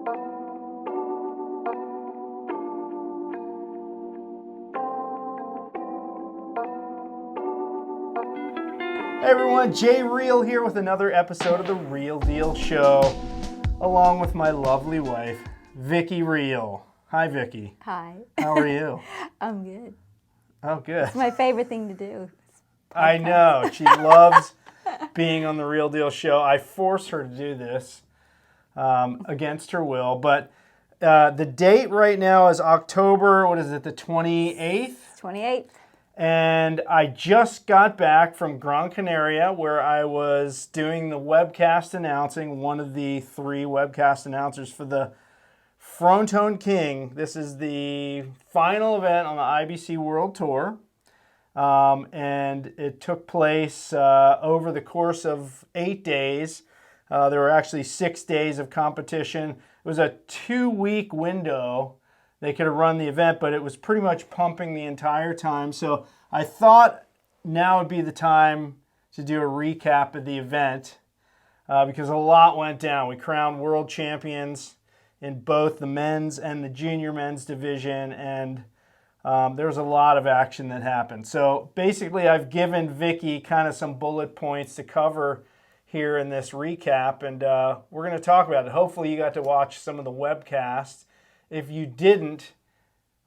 Hey everyone, Jay Reale here with another episode of the Real Deal Show, along with my lovely wife, Vicki Reale. Hi, Vicki. Hi. How are you? I'm good. Oh, good. It's my favorite thing to do. I know. She loves being on the Real Deal Show. I forced her to do this against her will, but the date right now is October, what is it, the 28th? 28th. And I just got back from Gran Canaria, where I was doing the webcast announcing, one of the 3 webcast announcers for the Fronton King. This is the final event on the IBC World Tour. And it took place over the course of 8 days. There were actually 6 days of competition. It was a 2-week window. They could have run the event, but it was pretty much pumping the entire time. So I thought now would be the time to do a recap of the event because a lot went down. We crowned world champions in both the men's and the junior men's division, and there was a lot of action that happened. So basically, I've given Vicki kind of some bullet points to cover here in this recap, and we're going to talk about it. Hopefully, you got to watch some of the webcasts. If you didn't,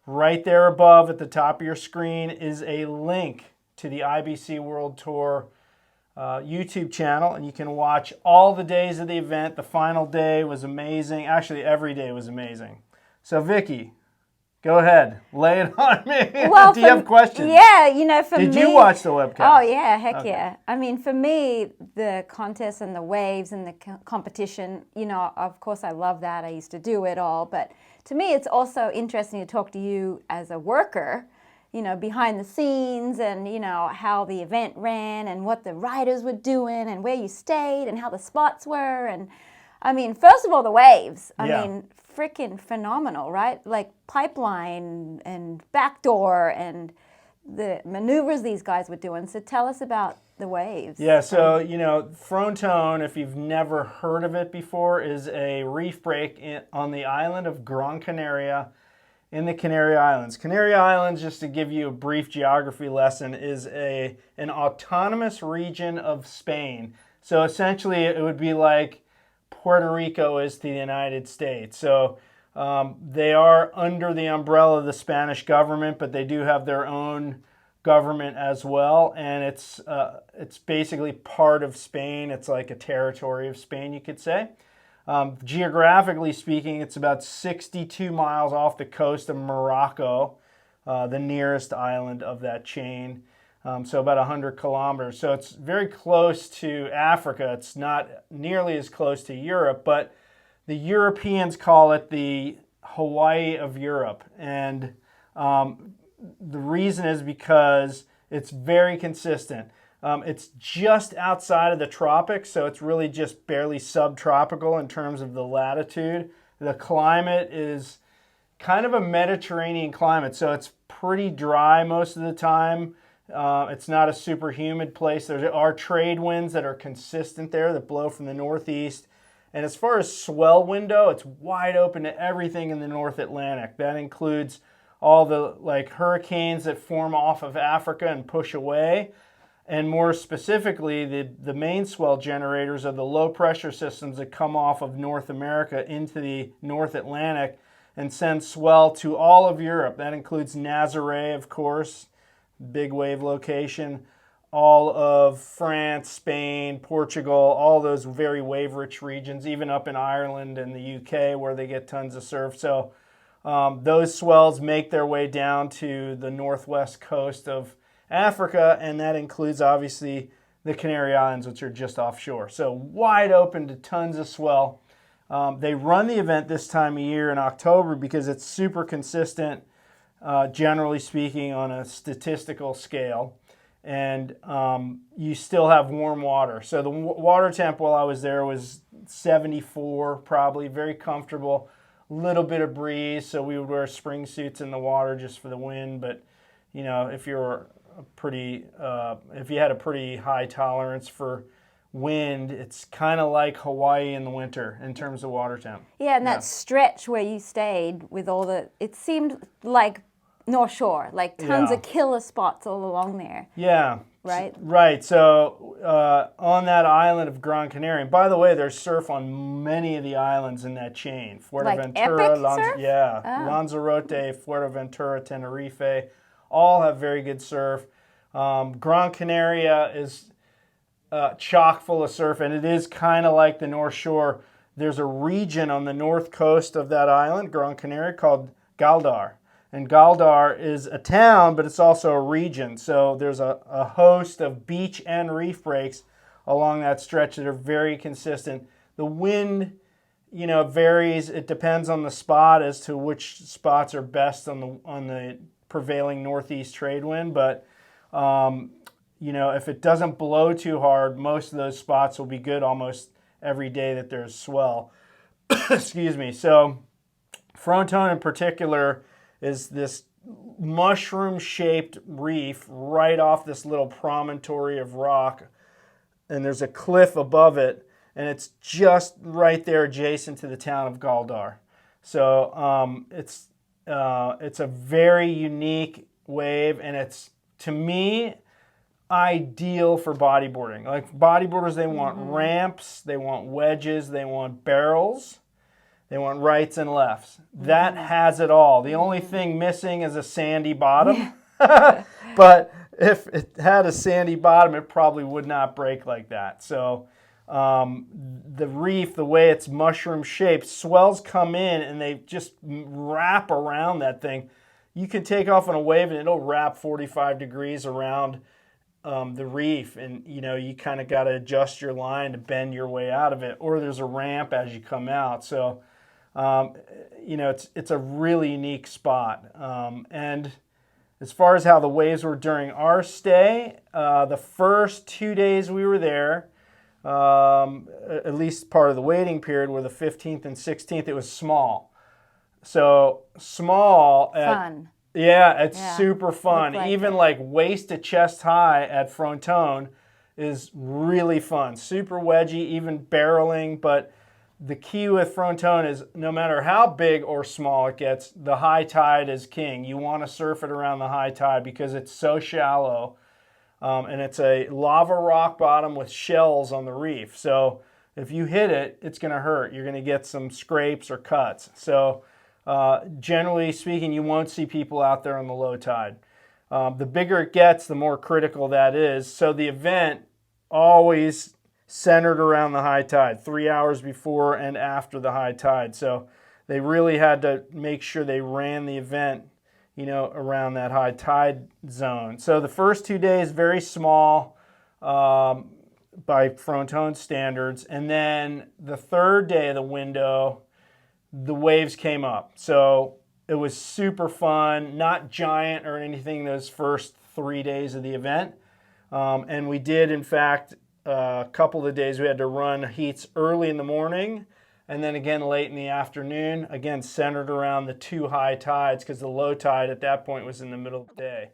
right there above at the top of your screen is a link to the IBC World Tour YouTube channel, and you can watch all the days of the event. The final day was amazing. Actually, every day was amazing. So, Vicki, go ahead. Lay it on me. Well, Do you have questions? Yeah, for me... Did you watch the webcast? Oh, yeah, heck Okay. yeah. I mean, for me, the contests and the waves and the competition, of course I love that. I used to do it all, but to me, it's also interesting to talk to you as a worker, behind the scenes and, how the event ran and what the riders were doing and where you stayed and how the spots were. And I mean, first of all, the waves. I mean, freaking phenomenal, right? Like pipeline and backdoor and the maneuvers these guys were doing. So tell us about the waves. Yeah, so, Fronton, if you've never heard of it before, is a reef break on the island of Gran Canaria in the Canary Islands. Canary Islands, just to give you a brief geography lesson, is an autonomous region of Spain. So essentially, it would be like Puerto Rico is to the United States. So they are under the umbrella of the Spanish government, but they do have their own government as well, and it's basically part of Spain. It's like a territory of Spain, you could say. Geographically speaking, it's about 62 miles off the coast of Morocco, the nearest island of that chain. So about 100 kilometers. So it's very close to Africa. It's not nearly as close to Europe, but the Europeans call it the Hawaii of Europe. And the reason is because it's very consistent. It's just outside of the tropics, so it's really just barely subtropical in terms of the latitude. The climate is kind of a Mediterranean climate, so it's pretty dry most of the time. It's not a super humid place. There are trade winds that are consistent there that blow from the northeast. And as far as swell window, it's wide open to everything in the North Atlantic. That includes all the hurricanes that form off of Africa and push away. And more specifically, the main swell generators are the low pressure systems that come off of North America into the North Atlantic and send swell to all of Europe. That includes Nazaré, of course, big wave location, all of France, Spain, Portugal, all those very wave-rich regions, even up in Ireland and the UK where they get tons of surf. So those swells make their way down to the northwest coast of Africa, and that includes obviously the Canary Islands, which are just offshore. So wide open to tons of swell. They run the event this time of year in October because it's super consistent, generally speaking, on a statistical scale. And you still have warm water. So the water temp while I was there was 74, probably, very comfortable. Little bit of breeze, so we would wear spring suits in the water just for the wind. But if you had a pretty high tolerance for wind. It's kind of like Hawaii in the winter in terms of water temp. Yeah, and that stretch where you stayed with all the, it seemed like North Shore, like tons of killer spots all along there. Yeah. Right? Right. So on that island of Gran Canaria, and by the way, there's surf on many of the islands in that chain. Fuerteventura, surf? Lanzarote, Fuerteventura, Tenerife, all have very good surf. Gran Canaria is chock full of surf, and it is kind of like the North Shore. There's a region on the north coast of that island, Gran Canaria, called Galdar. And Galdar is a town, but it's also a region. So there's a host of beach and reef breaks along that stretch that are very consistent. The wind, varies. It depends on the spot as to which spots are best on the prevailing northeast trade wind. But if it doesn't blow too hard, most of those spots will be good almost every day that there's swell. Excuse me. So Fronton in particular is this mushroom-shaped reef right off this little promontory of rock, and there's a cliff above it, and it's just right there adjacent to the town of Galdar. So it's a very unique wave, and it's, to me, ideal for bodyboarding. Like bodyboarders, they want ramps, they want wedges, they want barrels. They want rights and lefts. That has it all. The only thing missing is a sandy bottom. But if it had a sandy bottom, it probably would not break like that. So the reef, the way it's mushroom shaped, swells come in and they just wrap around that thing. You can take off on a wave and it'll wrap 45 degrees around the reef, and you kind of got to adjust your line to bend your way out of it, or there's a ramp as you come out. So it's a really unique spot. And as far as how the waves were during our stay, the first 2 days we were there, at least part of the waiting period, were the 15th and 16th. It was small. So small. Fun. Yeah, it's super fun. Like Even like waist to chest high at Fronton is really fun. Super wedgy, even barreling, but the key with Fronton is no matter how big or small it gets, the high tide is king. You want to surf it around the high tide because it's so shallow, and it's a lava rock bottom with shells on the reef. So if you hit it, it's going to hurt. You're going to get some scrapes or cuts. So generally speaking, you won't see people out there on the low tide. The bigger it gets, the more critical that is. So the event always centered around the high tide, 3 hours before and after the high tide. So they really had to make sure they ran the event, around that high tide zone. So the first 2 days, very small by Fronton standards. And then the third day of the window, the waves came up. So it was super fun, not giant or anything those first 3 days of the event. And we did, in fact, a couple of the days we had to run heats early in the morning and then again late in the afternoon, again centered around the two high tides because the low tide at that point was in the middle of the day.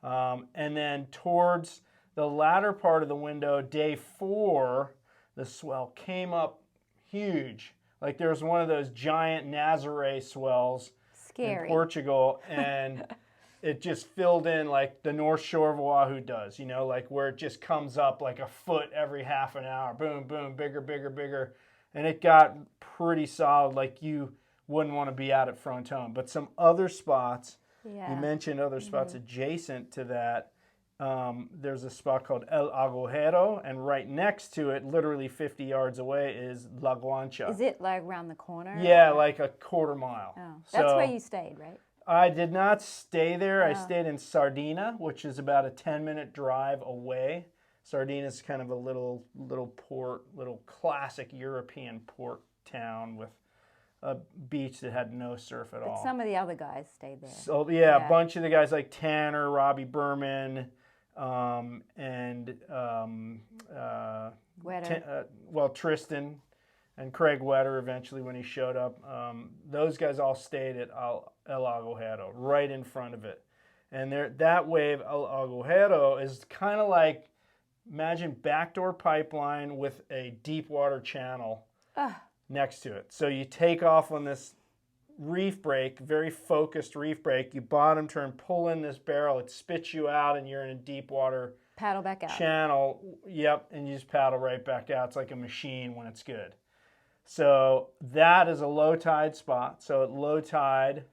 And then towards the latter part of the window, day 4, the swell came up huge. Like there was one of those giant Nazare swells in Portugal, and it just filled in like the North Shore of Oahu does, like where it just comes up like a foot every half an hour. Boom, boom, bigger, bigger, bigger. And it got pretty solid, like you wouldn't want to be out at Fronton. But some other spots, you mentioned other spots adjacent to that. There's a spot called El Agujero, and right next to it, literally 50 yards away, is La Guancha. Is it like around the corner? Yeah, like a quarter mile. Oh, that's where you stayed, right? I did not stay there. I stayed in Sardina, which is about a 10-minute drive away. Sardina is kind of a little port, little classic European port town with a beach that had no surf at all. But some of the other guys stayed there. So a bunch of the guys like Tanner, Robbie Berman, and Tristan and Craig Wetter eventually when he showed up. Those guys all stayed at El Agujero, right in front of it. And that wave, El Agujero, is kind of like Imagine backdoor pipeline with a deep water channel next to it. So you take off on this reef brake, very focused reef brake. You bottom turn, pull in this barrel. It spits you out, and you're in a deep water Paddle back out. channel. Yep, and you just paddle right back out. It's like a machine when it's good. So that is a low tide spot. So at low tide,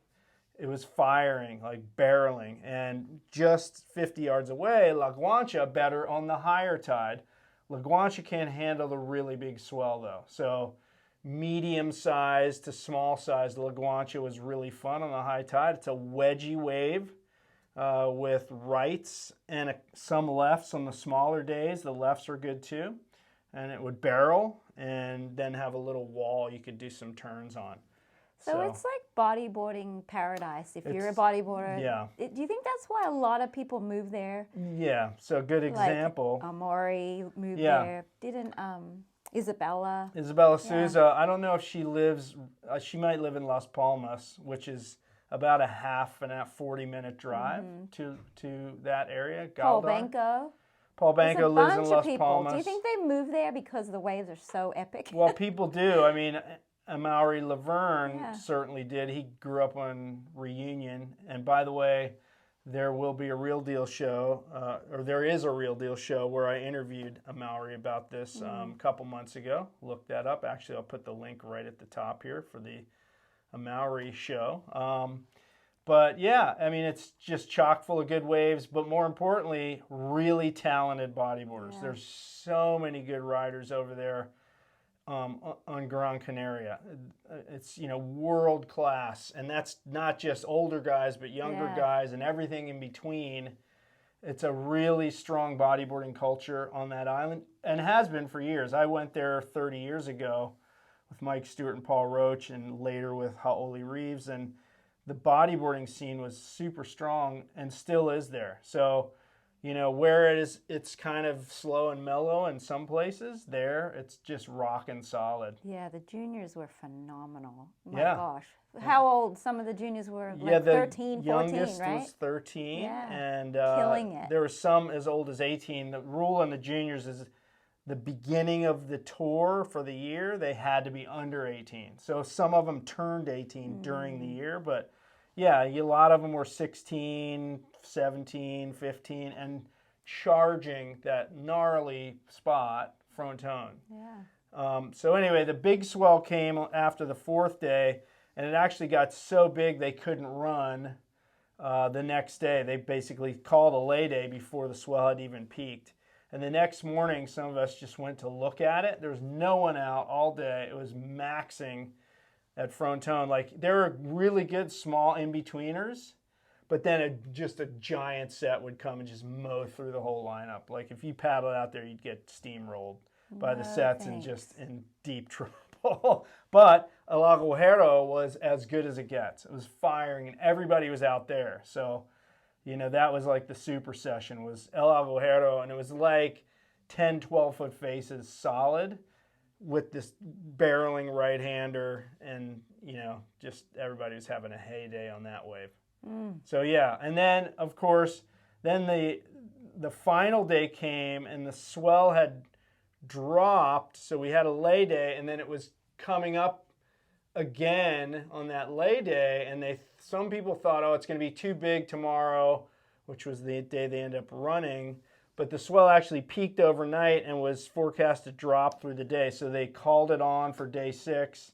it was firing, like barreling. And just 50 yards away, La Guancha better on the higher tide. La Guancha can't handle the really big swell though. So medium size to small size, La Guancha was really fun on the high tide. It's a wedgy wave with rights and some lefts on the smaller days. The lefts are good too. And it would barrel and then have a little wall you could do some turns on. So it's like bodyboarding paradise if you're a bodyboarder. Yeah. Do you think that's why a lot of people move there? Yeah, so good example. Like Amori moved there. Didn't Isabella? Isabella Souza, I don't know if she lives, she might live in Las Palmas, which is about a 40-minute drive to that area. Paul Banco. Paul Banco lives in Las people. Palmas. Do you think they move there because the waves are so epic? Well, people do. I mean, Amaury Laverne certainly did. He grew up on Reunion. And by the way, there will be a Real Deal show, or there is a Real Deal show where I interviewed Amaury about this a couple months ago. Look that up. Actually, I'll put the link right at the top here for the Amaury show. But yeah, I mean, it's just chock full of good waves, but more importantly, really talented bodyboarders. Yeah. There's so many good riders over there on Gran Canaria. It's, world class. And that's not just older guys, but younger guys and everything in between. It's a really strong bodyboarding culture on that island and has been for years. I went there 30 years ago with Mike Stewart and Paul Roach and later with Haoli Reeves, and the bodyboarding scene was super strong and still is there. So, where it's kind of slow and mellow in some places, there it's just rocking solid. Yeah, the juniors were phenomenal. My gosh. How old some of the juniors were? Like the 13, 14, youngest right? was 13. Yeah. And killing it. There were some as old as 18. The rule on the juniors is the beginning of the tour for the year, they had to be under 18. So some of them turned 18 during the year, but yeah, a lot of them were 16, 17, 15, and charging that gnarly spot, Fronton. Yeah. So anyway, the big swell came after the fourth day, and it actually got so big they couldn't run the next day. They basically called a lay day before the swell had even peaked. And the next morning, some of us just went to look at it. There was no one out all day. It was maxing at Fronton. Like, there were really good small in-betweeners, but then just a giant set would come and just mow through the whole lineup. Like, if you paddled out there, you'd get steamrolled by the sets and just in deep trouble. But El Aguajero was as good as it gets. It was firing, and everybody was out there. So, that was like the super session was El Aguajero, and it was like 10, 12-foot faces solid with this barreling right-hander, and, just everybody was having a heyday on that wave. So, yeah, and then, of course, then the final day came, and the swell had dropped, so we had a lay day, and then it was coming up again on that lay day, and some people thought, it's going to be too big tomorrow, which was the day they ended up running, but the swell actually peaked overnight and was forecast to drop through the day, so they called it on for day 6.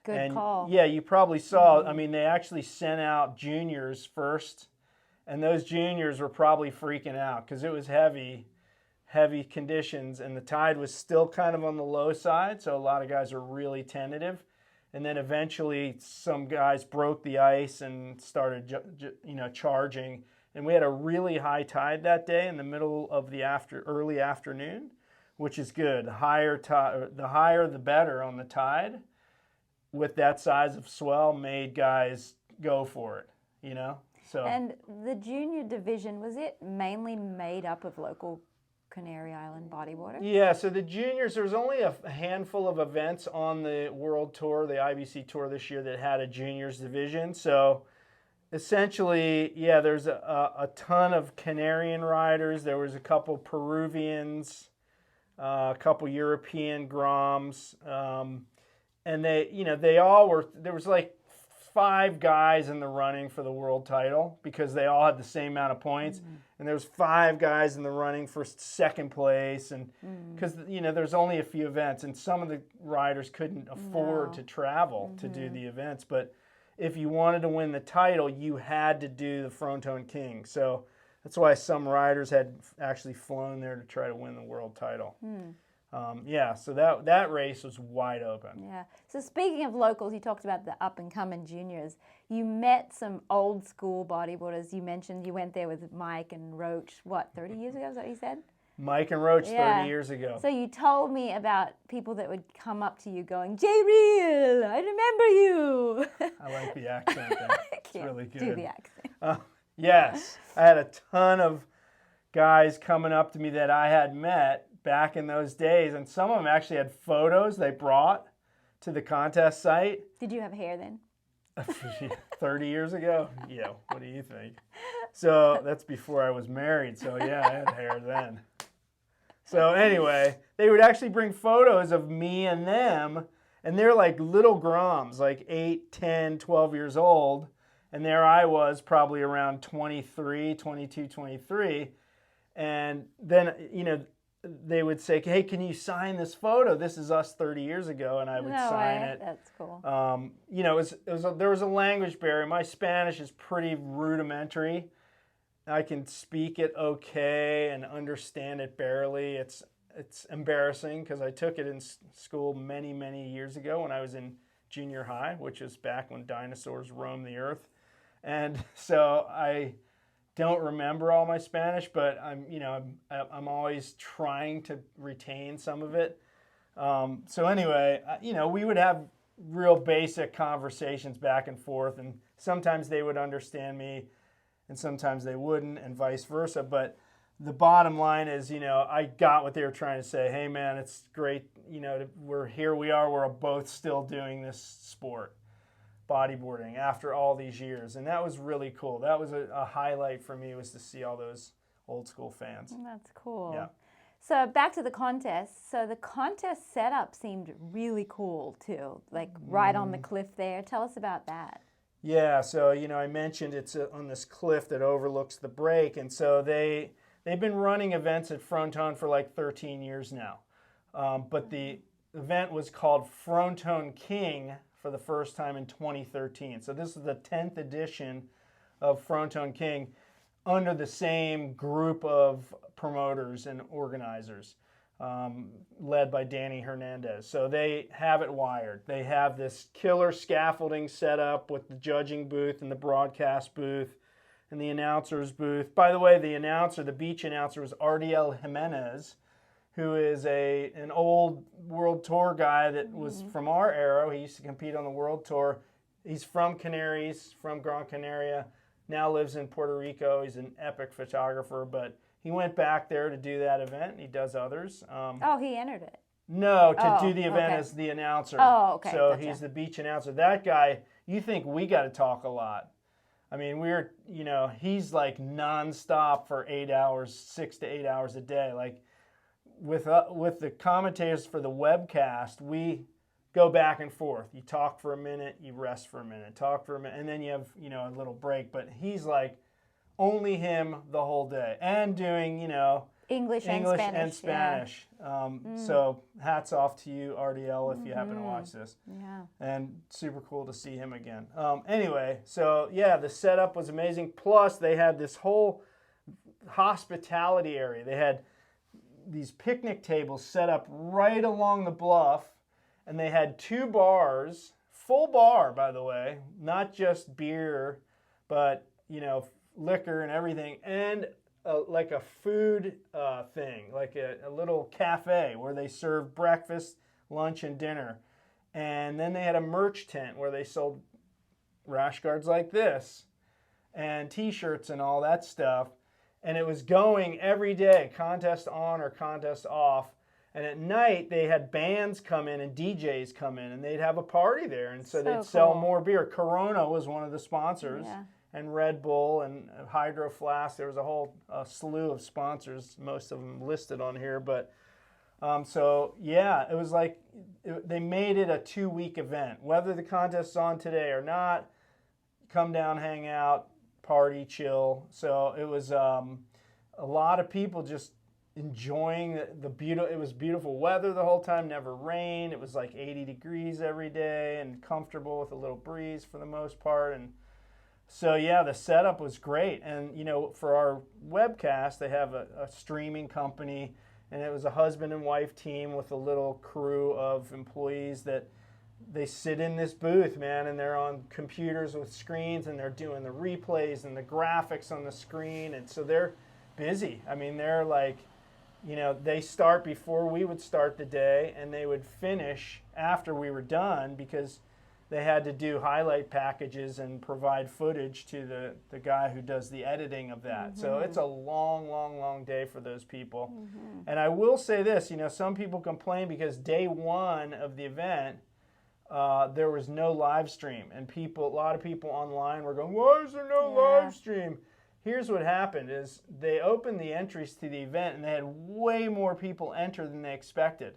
Good call. Yeah, you probably saw, I mean, they actually sent out juniors first, and those juniors were probably freaking out because it was heavy conditions, and the tide was still kind of on the low side, so a lot of guys were really tentative. And then eventually some guys broke the ice and started, charging. And we had a really high tide that day in the middle of the early afternoon, which is good. The higher the better on the tide. With that size of swell, made guys go for it, So. And the junior division, was it mainly made up of local Canary Island bodyboarder? Yeah, so the juniors, there's only a handful of events on the World Tour, the IBC Tour this year that had a juniors division. So essentially, yeah, there's a ton of Canarian riders. There was a couple Peruvians, a couple European Groms, and they all were. There was like 5 guys in the running for the world title because they all had the same amount of points, and there was 5 guys in the running for second place, and because there's only a few events, and some of the riders couldn't afford to travel to do the events, but if you wanted to win the title, you had to do the Fronton King. So that's why some riders had actually flown there to try to win the world title. So that race was wide open. Yeah. So speaking of locals, you talked about the up-and-coming juniors. You met some old-school bodyboarders. You mentioned you went there with Mike and Roach, 30 years ago, is that what you said? Mike and Roach 30 years ago. So you told me about people that would come up to you going, J. Reale, I remember you. I like the accent there. It's really good. Do the accent. Yes. I had a ton of guys coming up to me that I had met back in those days, and some of them actually had photos they brought to the contest site. Did you have hair then? 30 years ago? Yeah, what do you think? So that's before I was married, so yeah, I had hair then. So anyway, they would actually bring photos of me and them, and they're like little Groms, like 8, 10, 12 years old, and there I was probably around 23, 22, 23, and then, they would say, hey, can you sign this photo? This is us 30 years ago, and I would sign it. That's cool. There was a language barrier. My Spanish is pretty rudimentary. I can speak it okay and understand it barely. It's embarrassing because I took it in school many, many years ago when I was in junior high, which is back when dinosaurs roamed the earth. And so I don't remember all my Spanish, but I'm always trying to retain some of it. So anyway, we would have real basic conversations back and forth, and sometimes they would understand me and sometimes they wouldn't, and vice versa. But the bottom line is, I got what they were trying to say. Hey man, it's great, we're both still doing this sport, bodyboarding, after all these years. And that was really cool. That was a highlight for me, was to see all those old school fans. That's cool. Yeah. So back to the contest. So the contest setup seemed really cool too, like right on the cliff there. Tell us about that. Yeah, so I mentioned it's on this cliff that overlooks the break, and so they've been running events at Fronton for like 13 years now. But the event was called Fronton King for the first time in 2013. So this is the 10th edition of Fronton King under the same group of promoters and organizers, led by Danny Hernandez. So they have it wired. They have this killer scaffolding set up with the judging booth and the broadcast booth and the announcer's booth. By the way, the beach announcer was Reale Jimenez, who is an old World Tour guy that was from our era. He used to compete on the World Tour. He's from Canaries, from Gran Canaria, now lives in Puerto Rico. He's an epic photographer, but he went back there to do that event, and he does others. He entered it. No, to do the event as the announcer. Oh, okay. So gotcha. He's the beach announcer. That guy, you think we got to talk a lot. I mean, he's like nonstop for 8 hours, 6 to 8 hours a day. Like with the commentators for the webcast, we go back and forth. You talk for a minute, you rest for a minute, talk for a minute, and then you have, a little break. But he's like only him the whole day and doing, English and Spanish. So hats off to you, Reale, if you happen to watch this. Yeah. And super cool to see him again. Anyway, so yeah, the setup was amazing. Plus, they had this whole hospitality area. They had these picnic tables set up right along the bluff, and they had 2 bars, full bar, by the way, not just beer, but, liquor and everything, and like a food thing, like a little cafe where they served breakfast, lunch, and dinner. And then they had a merch tent where they sold rash guards like this and T-shirts and all that stuff. And it was going every day, contest on or contest off. And at night, they had bands come in and DJs come in, and they'd have a party there. And so they'd sell more beer. Corona was one of the sponsors. Yeah. and Red Bull and Hydro Flask. There was a whole slew of sponsors, most of them listed on here. But so yeah, it was like they made it a 2-week event. Whether the contest's on today or not, come down, hang out, party, chill. So it was a lot of people just enjoying the beautiful. It was beautiful weather the whole time, never rained. It was like 80 degrees every day and comfortable with a little breeze for the most part. And so yeah, the setup was great. And for our webcast, they have a streaming company, and it was a husband and wife team with a little crew of employees that they sit in this booth, man, and they're on computers with screens, and they're doing the replays and the graphics on the screen. And so they're busy. I mean, they're like, they start before we would start the day, and they would finish after we were done, because they had to do highlight packages and provide footage to the guy who does the editing of that. Mm-hmm. So it's a long, long, long day for those people. Mm-hmm. And I will say this, some people complain because day one of the event, there was no live stream, and a lot of people online were going, why is there no live stream? Here's what happened is they opened the entries to the event, and they had way more people enter than they expected.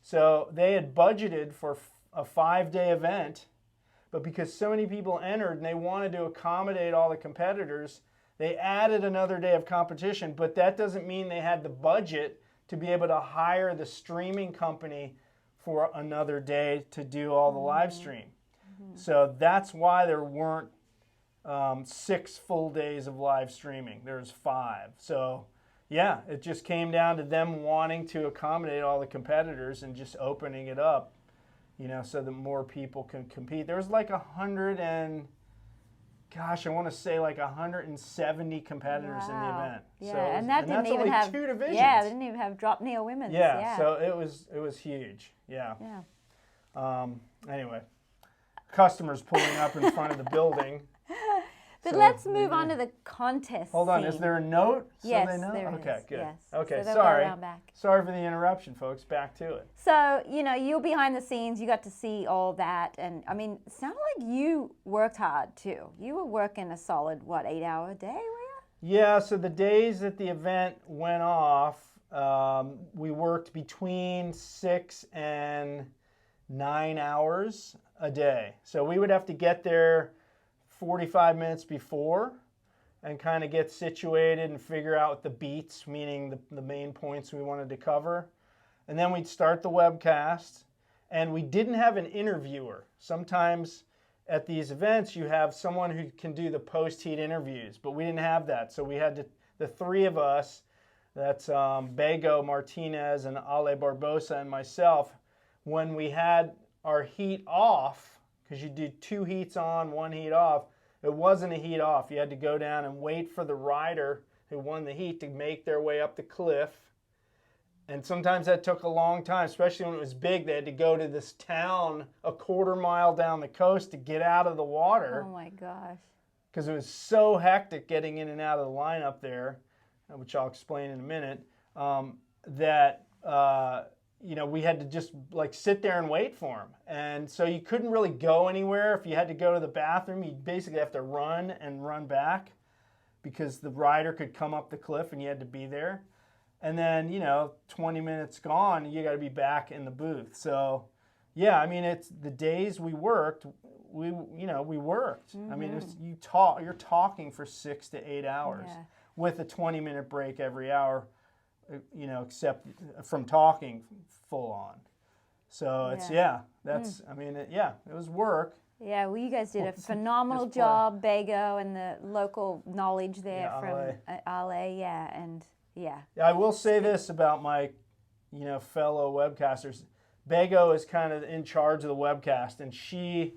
So they had budgeted for a 5-day event, but because so many people entered and they wanted to accommodate all the competitors, they added another day of competition, but that doesn't mean they had the budget to be able to hire the streaming company for another day to do all the live stream. Mm-hmm. So that's why there weren't 6 full days of live streaming. There's 5. So yeah, it just came down to them wanting to accommodate all the competitors and just opening it up, so that more people can compete. There was like 170 competitors in the event. Yeah, so and that didn't that's even only have 2 divisions. Yeah, they didn't even have drop knee or women's. Yeah, so it was huge. Yeah. Anyway, customers pulling up in front of the building. But let's move on to the contest. Hold on, scene. Is there a note? Yes, so they know? there Okay, is. good. Yes. Okay, so sorry. Sorry for the interruption, folks. Back to it. So, you're behind the scenes. You got to see all that. And, I mean, it sounded like you worked hard, too. You were working a solid, 8-hour day, were you? Yeah, so the days that the event went off, we worked between 6 and 9 hours a day. So we would have to get there 45 minutes before and kind of get situated and figure out the beats, meaning the main points we wanted to cover. And then we'd start the webcast, and we didn't have an interviewer. Sometimes at these events you have someone who can do the post-heat interviews, but we didn't have that. So we had the 3 of us, that's Bego, Martinez, and Ale Barbosa, and myself, when we had our heat off, because you do 2 heats on, 1 heat off. It wasn't a heat off. You had to go down and wait for the rider who won the heat to make their way up the cliff. And sometimes that took a long time, especially when it was big. They had to go to this town a quarter mile down the coast to get out of the water. Oh my gosh. Because it was so hectic getting in and out of the lineup there, which I'll explain in a minute, we had to just sit there and wait for him. And so you couldn't really go anywhere. If you had to go to the bathroom, you basically have to run and run back because the rider could come up the cliff and you had to be there. And then, 20 minutes gone, you got to be back in the booth. So, yeah, I mean, it's the days we worked, we worked. Mm-hmm. I mean, you're talking for 6 to 8 hours with a 20-minute break every hour. Except from talking full on. So it was work. Yeah, well, you guys did a phenomenal job, Bego, and the local knowledge there from Ale, I will say this about my, fellow webcasters. Bego is kind of in charge of the webcast, and she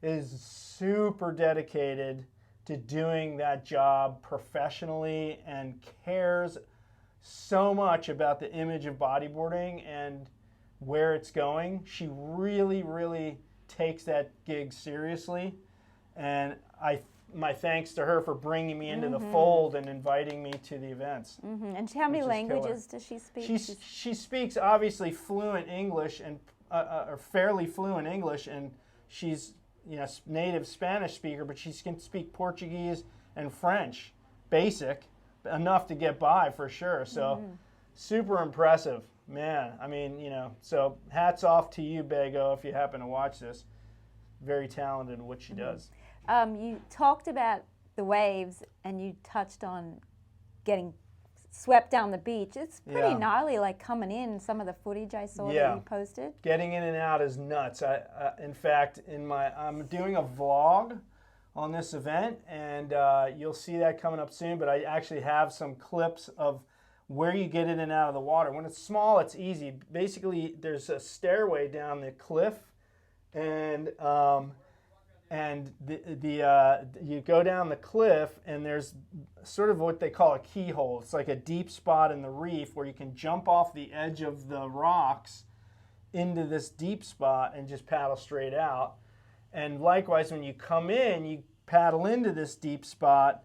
is super dedicated to doing that job professionally and cares so much about the image of bodyboarding and where it's going. She really, really takes that gig seriously, and my thanks to her for bringing me into the fold and inviting me to the events. Mm-hmm. And how many languages does she speak? She speaks obviously fluent English and or fairly fluent English, and she's native Spanish speaker, but she can speak Portuguese and French, basic, enough to get by for sure. So super impressive, man. I mean, so hats off to you, Bego, if you happen to watch this. Very talented in what she does. You talked about the waves, and you touched on getting swept down the beach. It's pretty gnarly, like coming in. Some of the footage I saw that you posted. Getting in and out is nuts. In fact, I'm doing a vlog on this event, and you'll see that coming up soon. But I actually have some clips of where you get in and out of the water. When it's small, it's easy. Basically, there's a stairway down the cliff. And you go down the cliff, and there's sort of what they call a keyhole. It's like a deep spot in the reef where you can jump off the edge of the rocks into this deep spot and just paddle straight out. And likewise, when you come in, you paddle into this deep spot,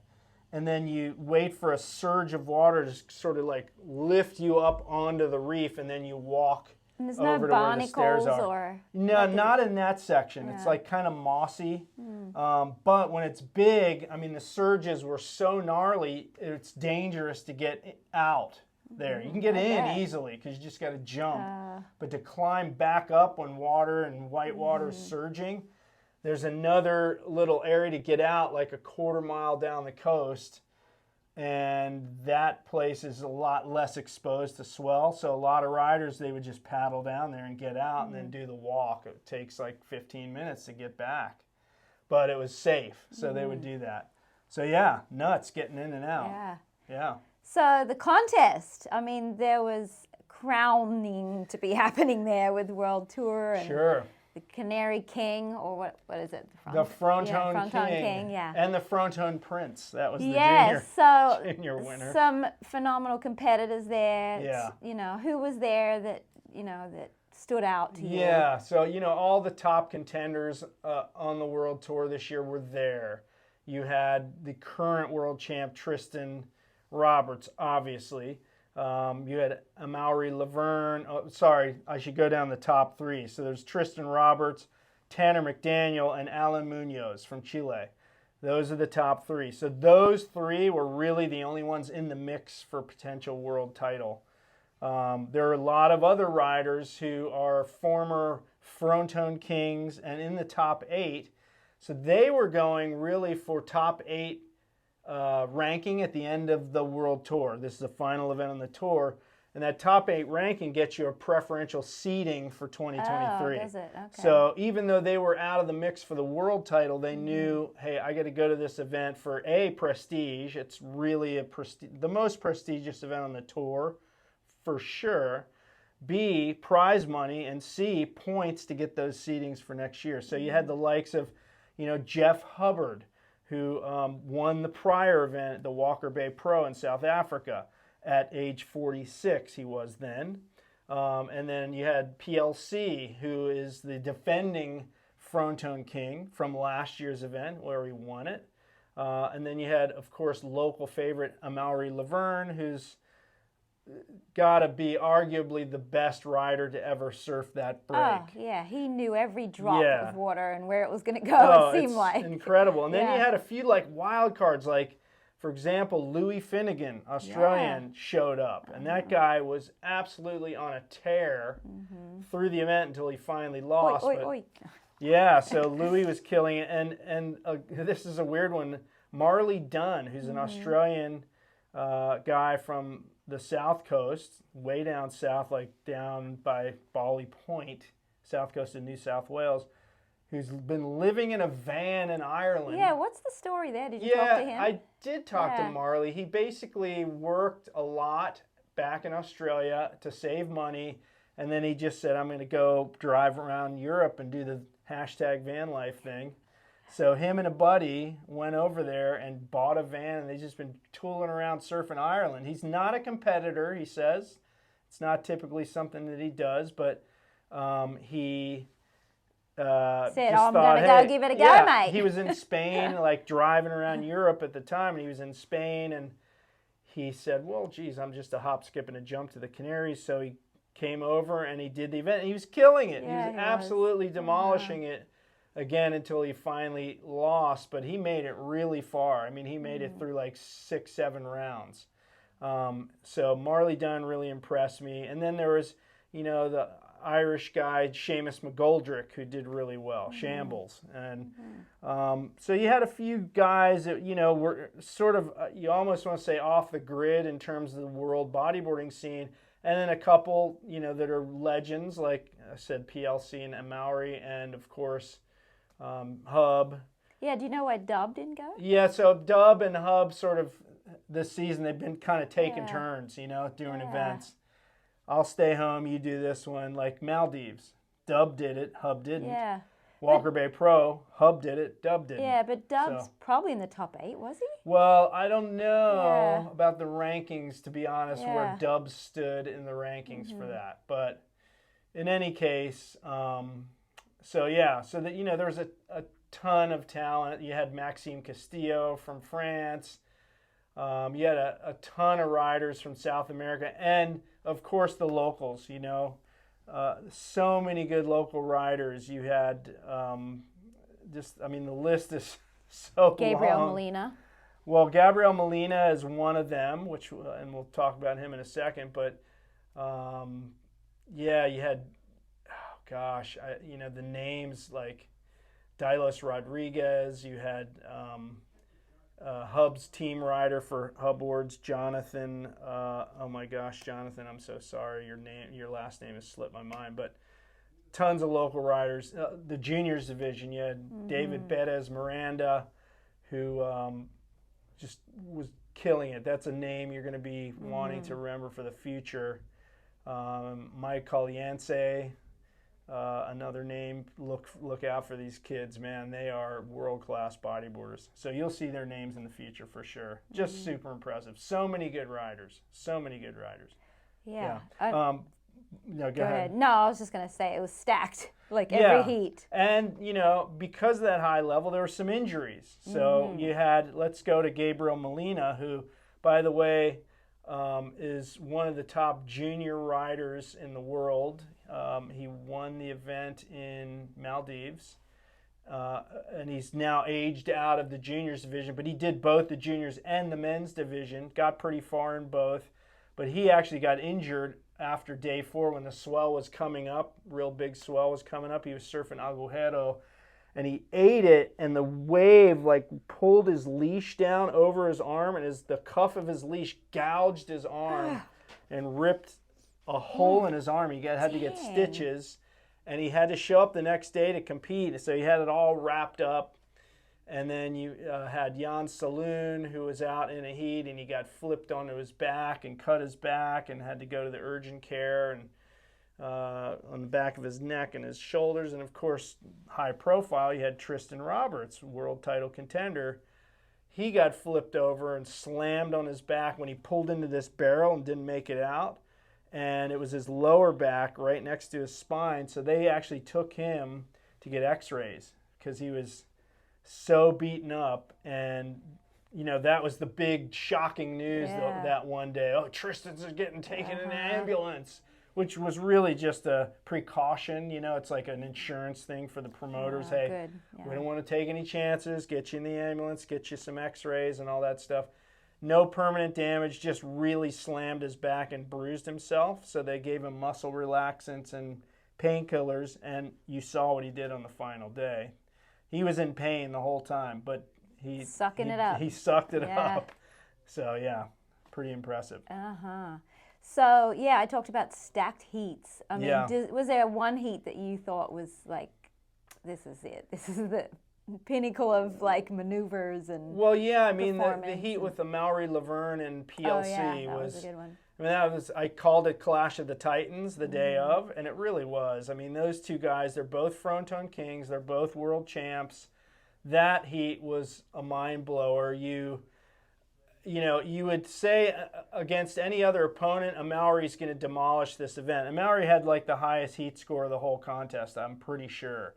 and then you wait for a surge of water to sort of like lift you up onto the reef, and then you walk and there's over no barnacles or no, not in that section. Yeah. It's like kind of mossy. But when it's big, I mean, the surges were so gnarly, it's dangerous to get out there. You can get in easily because you just got to jump. But to climb back up when water and white water is surging, there's another little area to get out, like a quarter mile down the coast. And that place is a lot less exposed to swell. So a lot of riders, they would just paddle down there and get out and then do the walk. It takes like 15 minutes to get back. But it was safe, so they would do that. So yeah, nuts getting in and out. Yeah. So the contest, I mean, there was crowning to be happening there with World Tour. And the Canary King, or what is it? The Fronton King. And the Fronton Prince. That was the junior winner. Some phenomenal competitors there. Who was there that, that stood out to you? Yeah, so, all the top contenders on the World Tour this year were there. You had the current world champ, Tristan Roberts, obviously. You had Amaury Laverne. Oh, sorry, I should go down the top three. So there's Tristan Roberts, Tanner McDaniel, and Alan Munoz from Chile. Those are the top three. So those three were really the only ones in the mix for potential world title. There are a lot of other riders who are former Fronton Kings and in the top 8. So they were going really for top 8 ranking at the end of the World Tour. This is the final event on the tour. And that top 8 ranking gets you a preferential seeding for 2023. Oh, does it? Okay. So even though they were out of the mix for the world title, they knew, hey, I got to go to this event for A, prestige. It's really the most prestigious event on the tour, for sure. B, prize money. And C, points to get those seedings for next year. So you had the likes of, Jeff Hubbard, who won the prior event, the Walker Bay Pro in South Africa. At age 46, he was then. And then you had PLC, who is the defending Fronton King from last year's event where he won it. And then you had, of course, local favorite Amaury Laverne, who's got to be arguably the best rider to ever surf that break. Oh, yeah. He knew every drop of water and where it was going to go, it seemed like. Incredible. And then you had a few wild cards, for example, Louis Finnegan, Australian, showed up. And that guy was absolutely on a tear through the event until he finally lost. Yeah, so Louis was killing it. And this is a weird one. Marley Dunn, who's an Australian guy from the south coast, way down south, down by Bali Point, south coast of New South Wales, who's been living in a van in Ireland. Yeah, what's the story there? Did you talk to him? I did talk to Marley. He basically worked a lot back in Australia to save money, and then he just said, I'm going to go drive around Europe and do the hashtag van life thing. So him and a buddy went over there and bought a van, and they've just been tooling around surfing Ireland. He's not a competitor, he says. It's not typically something that he does, but he... said, I'm going to go give it a go, mate. He was in Spain, driving around Europe at the time, and he was in Spain, and he said, well, geez, I'm just a hop, skip, and a jump to the Canaries. So he came over, and he did the event, and he was killing it. He was absolutely demolishing it again until he finally lost, but he made it really far. I mean, he made it through like 6, 7 rounds. So Marley Dunn really impressed me. And then there was, the Irish guy, Seamus McGoldrick, who did really well, Shambles. And so you had a few guys that, were sort of, you almost want to say off the grid in terms of the world bodyboarding scene. And then a couple, that are legends, like I said, PLC and Maori, and of course, Hub. Yeah, do you know why Dub didn't go? Yeah, so Dub and Hub sort of this season, they've been kind of taking turns, doing events. I'll stay home, you do this one, like Maldives. Dub did it, Hub didn't. Yeah. Walker Bay Pro, Hub did it, Dub didn't. Yeah, but Dub's probably in the top 8, was he? Well, I don't know about the rankings, to be honest, where Dub stood in the rankings for that. But in any case, so that, there was a ton of talent. You had Maxime Castillo from France. You had a ton of riders from South America, and of course the locals. So many good local riders. You had the list is so Gabriel long. Molina. Well, Gabriel Molina is one of them, and we'll talk about him in a second. But you had, the names like Dylos Rodriguez. You had Hub's team rider for Hubbard's, Jonathan. Jonathan, I'm so sorry. Your last name has slipped my mind. But tons of local riders. The juniors division, you had David Perez Miranda, who just was killing it. That's a name you're going to be wanting to remember for the future. Mike Caliense, another name. Look out for these kids, man. They are world-class bodyboarders. So you'll see their names in the future for sure. Just super impressive. So many good riders. Yeah. No, go ahead. No, I was just going to say it was stacked, like every heat. And, because of that high level, there were some injuries. So you had, let's go to Gabriel Molina, who, by the way, is one of the top junior riders in the world. He won the event in Maldives, and he's now aged out of the juniors division, but he did both the juniors and the men's division, got pretty far in both, but he actually got injured after day 4 when the swell was coming up, real big swell was coming up. He was surfing Agujero, and he ate it, and the wave pulled his leash down over his arm, and the cuff of his leash gouged his arm and ripped a hole in his arm. He had to get stitches, and he had to show up the next day to compete. So he had it all wrapped up. And then you had Jan Saloon, who was out in a heat, and he got flipped onto his back and cut his back and had to go to the urgent care and on the back of his neck and his shoulders. And of course, high profile, you had Tristan Roberts, world title contender. He got flipped over and slammed on his back when he pulled into this barrel and didn't make it out. And it was his lower back right next to his spine. So they actually took him to get x-rays because he was so beaten up. And, that was the big shocking news that one day. Oh, Tristan's getting taken in an ambulance, which was really just a precaution. It's like an insurance thing for the promoters. We don't want to take any chances. Get you in the ambulance, get you some x-rays and all that stuff. No permanent damage, just really slammed his back and bruised himself. So they gave him muscle relaxants and painkillers, and you saw what he did on the final day. He was in pain the whole time, but he sucked it up. So, pretty impressive. So, I talked about stacked heats. I mean, was there one heat that you thought was like, this is it? This is the pinnacle of maneuvers and the heat with the Maori Laverne and PLC was a good one. I called it Clash of the Titans the day of, and it really was. I mean, those two guys, they're both Fronton Kings, they're both world champs. That heat was a mind blower. You would say against any other opponent, a Maori's going to demolish this event. A Maori had the highest heat score of the whole contest, I'm pretty sure.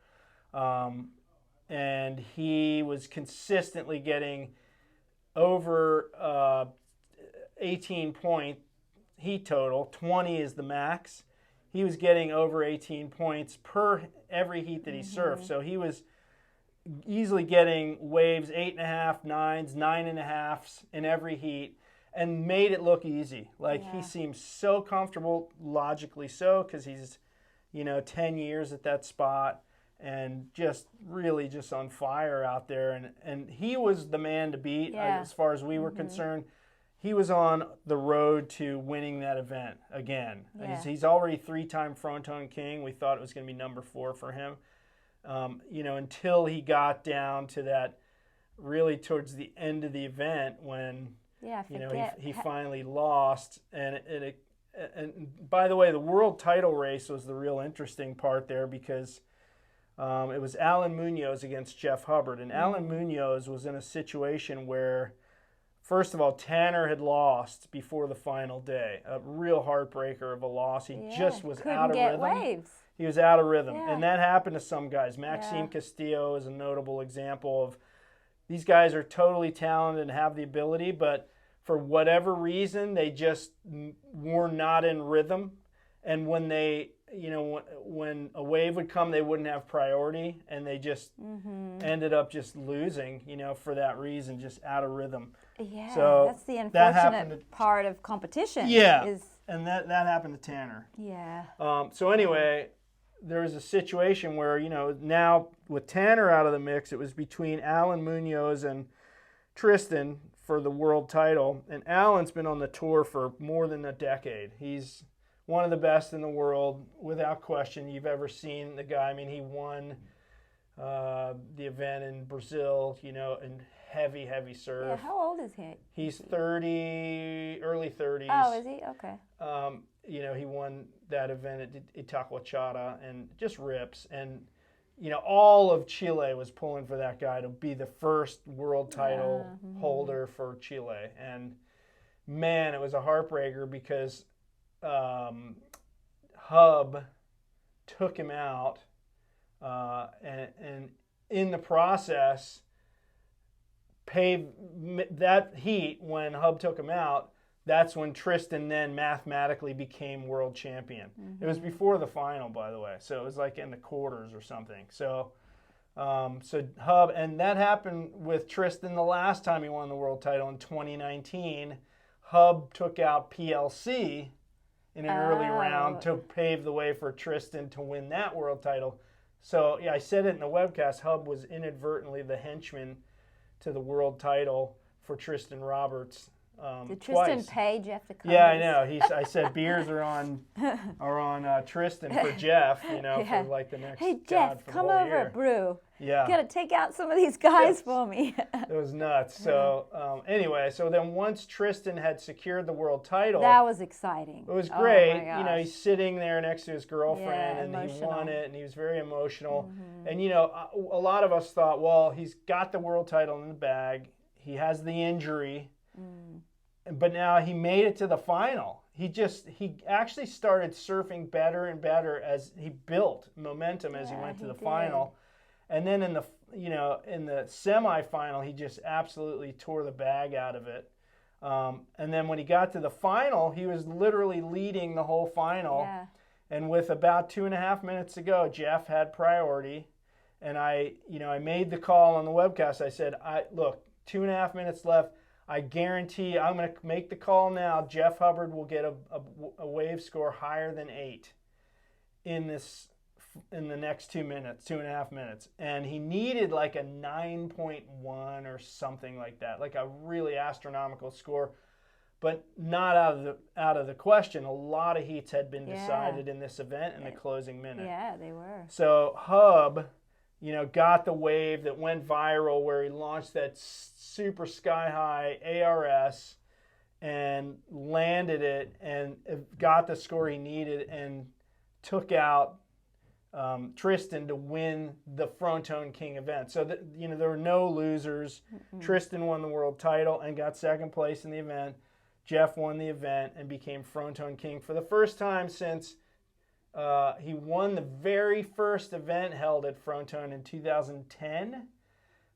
And he was consistently getting over 18 point heat total. 20 is the max. He was getting over 18 points per every heat that he surfed. So he was easily getting waves 8.5, 9s, 9.5s in every heat, and made it look easy. Like he seems so comfortable, logically so, because he's 10 years at that spot and just really just on fire out there. And he was the man to beat as far as we were concerned. He was on the road to winning that event again. Yeah. He's already 3-time Fronton King. We thought it was going to be number 4 for him. Until he got down to that really towards the end of the event when he finally lost. And by the way, the world title race was the real interesting part there, because it was Alan Munoz against Jeff Hubbard. And Alan Munoz was in a situation where, first of all, Tanner had lost before the final day. A real heartbreaker of a loss. He just was out of rhythm. Waves. He was out of rhythm. Yeah. And that happened to some guys. Maxime Castillo is a notable example of these guys are totally talented and have the ability, but for whatever reason, they just were not in rhythm. And when they, when a wave would come, they wouldn't have priority, and they just ended up just losing, for that reason, just out of rhythm. Yeah, so that's the unfortunate part of competition. Yeah, and that happened to Tanner. Yeah. So anyway, there was a situation where, now with Tanner out of the mix, it was between Alan Munoz and Tristan for the world title. And Alan's been on the tour for more than a decade. He's one of the best in the world, without question. You've ever seen the guy. I mean, he won the event in Brazil, in heavy surf. Yeah, how old is he? He's 30, early 30s. Oh, is he? Okay. He won that event at Itacoachata and just rips. And, all of Chile was pulling for that guy to be the first world title holder for Chile. And, man, it was a heartbreaker because Hub took him out and in the process paved that heat. When Hub took him out, that's when Tristan then mathematically became world champion. It was before the final, by the way, so it was like in the quarters or something. So Hub, and that happened with Tristan the last time he won the world title in 2019. Hub took out PLC in an early round to pave the way for Tristan to win that world title. So, I said it in the webcast, Hub was inadvertently the henchman to the world title for Tristan Roberts. Did Tristan pay Jeff to come? Yeah, I know. I said beers are on Tristan for Jeff, for like the next. Hey Jeff, come over, year. brew. Yeah. You gotta take out some of these guys for me. It was nuts. So anyway, so then once Tristan had secured the world title, that was exciting. It was great. He's sitting there next to his girlfriend, and emotional. He won it, and he was very emotional. And a lot of us thought, well, he's got the world title in the bag. He has the injury. But now he made it to the final. He actually started surfing better and better as he built momentum as he went to the final. And then in the semifinal, he just absolutely tore the bag out of it. And then when he got to the final, he was literally leading the whole final. Yeah. And with about 2.5 minutes to go, Jeff had priority. And I made the call on the webcast. I said, look, 2.5 minutes left. I guarantee I'm going to make the call now. Jeff Hubbard will get a wave score higher than 8 in the next 2.5 minutes. And he needed like a 9.1 or something like that, like a really astronomical score, but not out of the question. A lot of heats had been decided in this event in the closing minute. Yeah, they were. So Hub, got the wave that went viral where he launched that super sky-high ARS and landed it and got the score he needed and took out Tristan to win the Fronton King event. So, there were no losers. Tristan won the world title and got second place in the event. Jeff won the event and became Fronton King for the first time since he won the very first event held at Fronton in 2010,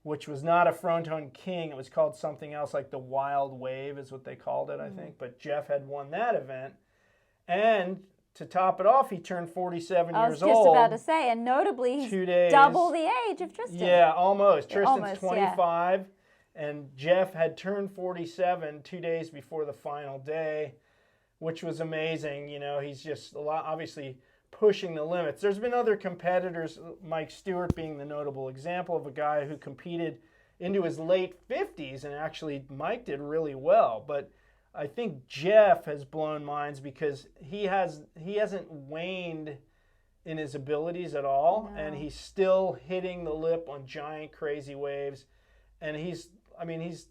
which was not a Fronton King. It was called something else, like the Wild Wave is what they called it, I think. But Jeff had won that event. And to top it off, he turned 47 I was years just old. about to say, and notably, he's 2 days. double the age of Tristan. Yeah, almost. Tristan's Almost, 25, and Jeff had turned 47 2 days before the final day, which was amazing. You know, he's just obviously pushing the limits. There's been other competitors, Mike Stewart being the notable example of a guy who competed into his late 50s, and actually Mike did really well. But I think Jeff has blown minds because he hasn't waned in his abilities at all, and he's still hitting the lip on giant crazy waves, and he's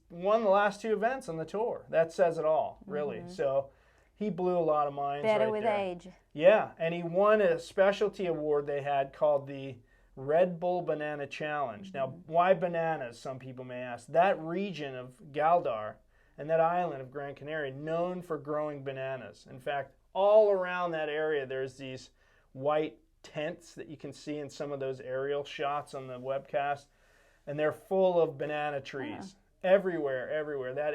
won the last 2 events on the tour. That says it all, really. So he blew a lot of minds. Better right with there. age. Yeah, and he won a specialty award they had called the Red Bull Banana Challenge. Now, why bananas, some people may ask. That region of Galdar and that island of Gran Canaria, known for growing bananas. In fact, all around that area, there's these white tents that you can see in some of those aerial shots on the webcast, and they're full of banana trees. Everywhere. That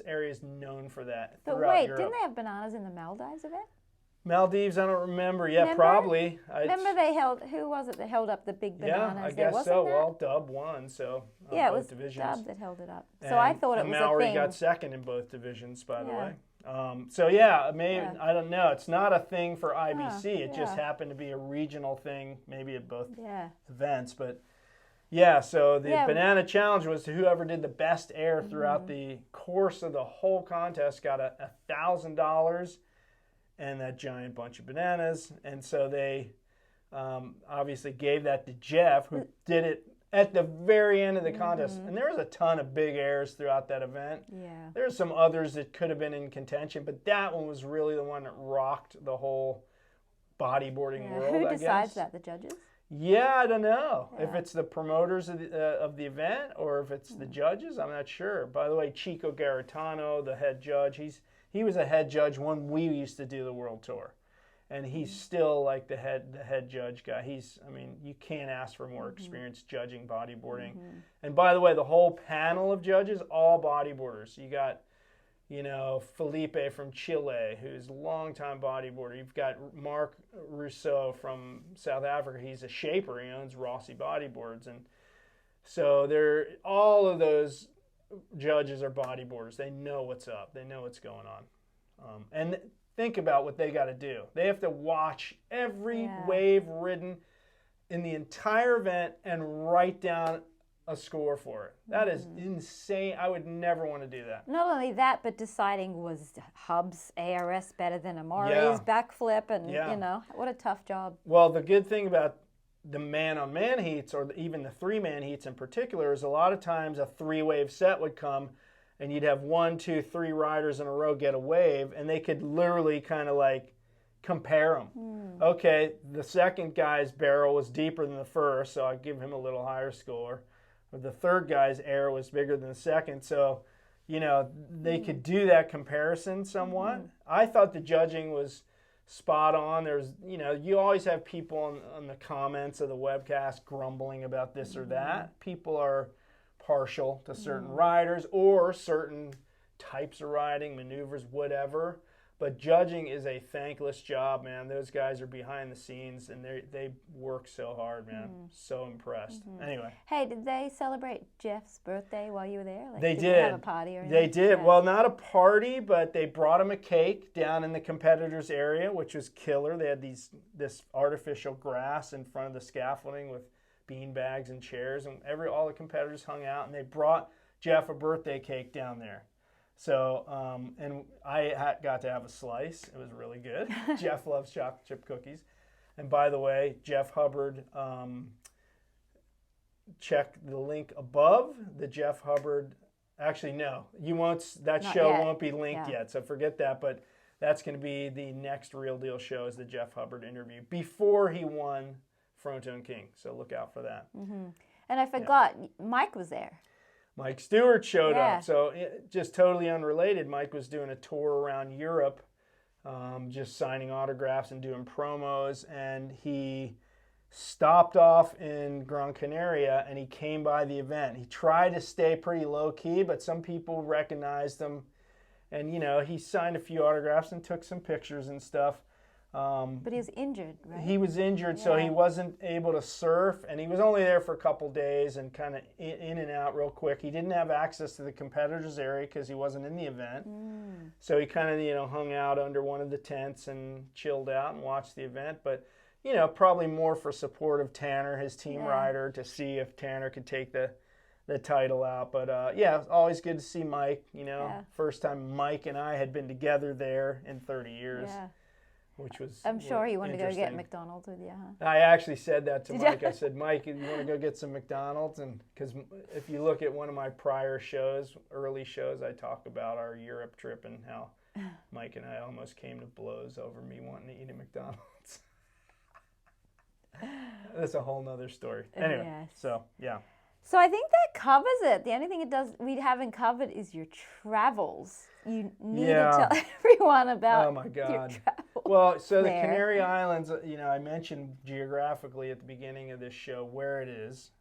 area is known for that. But throughout wait, Europe. didn't they have bananas in the Maldives event? Maldives, I don't remember. Yeah, Remember? probably. Remember they held, who was it that held up the big bananas? Yeah, I There guess wasn't so. that? Well, Dub won, so Yeah, it both was divisions. Dub that held it up. So And I thought it was a Maori thing. got second in both divisions, by the Yeah. way. So yeah, maybe I don't know. It's not a thing for IBC. It just yeah. happened to be a regional thing, maybe at both Yeah. events. But yeah, so the Yeah. banana challenge was whoever did the best air throughout the course of the whole contest got $1,000 and that giant bunch of bananas. And so they obviously gave that to Jeff, who did it at the very end of the contest. And there was a ton of big airs throughout that event. Yeah. There's some others that could have been in contention, but that one was really the one that rocked the whole bodyboarding world. Who I decides guess. that? The judges? Yeah, I don't know if Yeah. it's the promoters of the event or if it's the judges. I'm not sure. By the way, Chico Garitano, the head judge, he was a head judge when we used to do the world tour, and he's still like the head judge guy. You can't ask for more experience judging bodyboarding. And by the way, the whole panel of judges, all bodyboarders. You got, Felipe from Chile, who's a longtime bodyboarder. You've got Mark Rousseau from South Africa. He's a shaper. He owns Rossi Bodyboards. And so all of those judges are bodyboarders. They know what's up. They know what's going on. And think about what they got to do. They have to watch every wave ridden in the entire event and write down a score for it. That is insane. I would never want to do that. Not only that, but deciding was Hubb's ARS better than Amari's backflip, and what a tough job. Well, the good thing about the man-on-man heats, or even the 3-man heats in particular, is a lot of times a 3-wave set would come and you'd have 1, 2, 3 riders in a row get a wave, and they could literally kind of like compare them. Okay, the second guy's barrel was deeper than the first, so I'd give him a little higher score. Or the third guy's air was bigger than the second, so they could do that comparison somewhat. I thought the judging was spot on. There's, you always have people on the comments of the webcast grumbling about this or that. People are partial to certain riders or certain types of riding, maneuvers, whatever. But judging is a thankless job, man. Those guys are behind the scenes, and they work so hard, man. So impressed. Anyway. Hey, did they celebrate Jeff's birthday while you were there? Like, They did. did. They have a party or anything? They did. Yeah. Well, not a party, but they brought him a cake down in the competitors' area, which was killer. They had this artificial grass in front of the scaffolding with bean bags and chairs, and all the competitors hung out, and they brought Jeff a birthday cake down there. So, and I got to have a slice. It was really good. Jeff loves chocolate chip cookies. And by the way, Jeff Hubbard, check the link above. The Jeff Hubbard, actually, no, you won't. That Not show yet. won't be linked yet, so forget that. But that's going to be the next Real Deal show, is the Jeff Hubbard interview before he won Fronton King. So look out for that. And I forgot, Mike was there. Mike Stewart showed Yeah. up. So just totally unrelated, Mike was doing a tour around Europe, just signing autographs and doing promos. And he stopped off in Gran Canaria and he came by the event. He tried to stay pretty low key, but some people recognized him. And, he signed a few autographs and took some pictures and stuff. But he was injured, right? He was injured, so he wasn't able to surf, and he was only there for a couple days and kind of in and out real quick. He didn't have access to the competitors area because he wasn't in the event. So he kind of, hung out under one of the tents and chilled out and watched the event. But, probably more for support of Tanner, his team rider, to see if Tanner could take the title out. But, always good to see Mike, First time Mike and I had been together there in 30 years. Yeah. Which was I'm sure he wanted to go get McDonald's with you, huh? I actually said that to Mike. I said, Mike, you want to go get some McDonald's? And because if you look at one of my prior shows, early shows, I talk about our Europe trip and how Mike and I almost came to blows over me wanting to eat at McDonald's. That's a whole nother story. Anyway, so yeah. So I think that covers it. The only thing we haven't covered is your travels. You need to tell everyone about your travels. Well, so the Canary Islands, I mentioned geographically at the beginning of this show where it is.